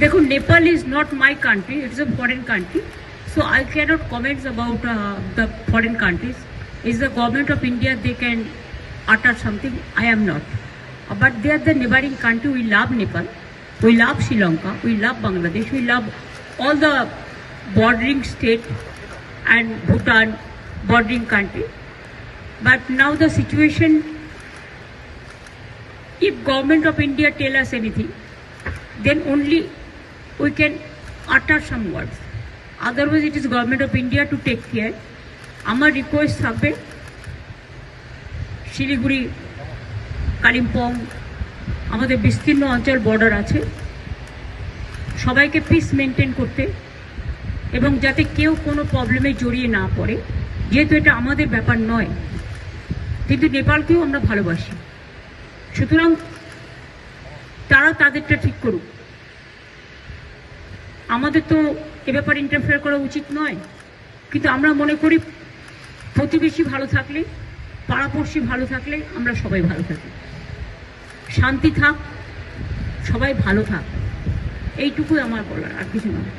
देखो, Nepal is not my country, it is a foreign country, so I cannot comment about the foreign countries. Is the government of India, they can utter something, I am not. But they are the neighboring country. We love Nepal, we love Sri Lanka, we love Bangladesh, we love all the bordering state and Bhutan bordering country. But now the situation, if government of India tell us anything, then only we can utter some words. Otherwise it is government of India to take care. আমার request থাকবে, শিলিগুড়ি, কালিম্পং, আমাদের বিস্তীর্ণ অঞ্চল border আছে, সবাইকে piece maintain করতে এবং যাতে কেউ কোনো প্রবলেমে জড়িয়ে না পড়ে, যেহেতু এটা আমাদের ব্যাপার নয়, কিন্তু নেপালকেও আমরা ভালোবাসি, সুতরাং তারা তাদেরটা ঠিক করুক। আমাদের তো এ ব্যাপারে ইন্টারফেয়ার করা উচিত নয়, কিন্তু আমরা মনে করি প্রতিবেশী ভালো থাকলে, পাড়াপড়শি ভালো থাকলে আমরা সবাই ভালো থাকি। শান্তি থাক, সবাই ভালো থাক, এইটুকুই আমার বলার, আর কিছু নয়।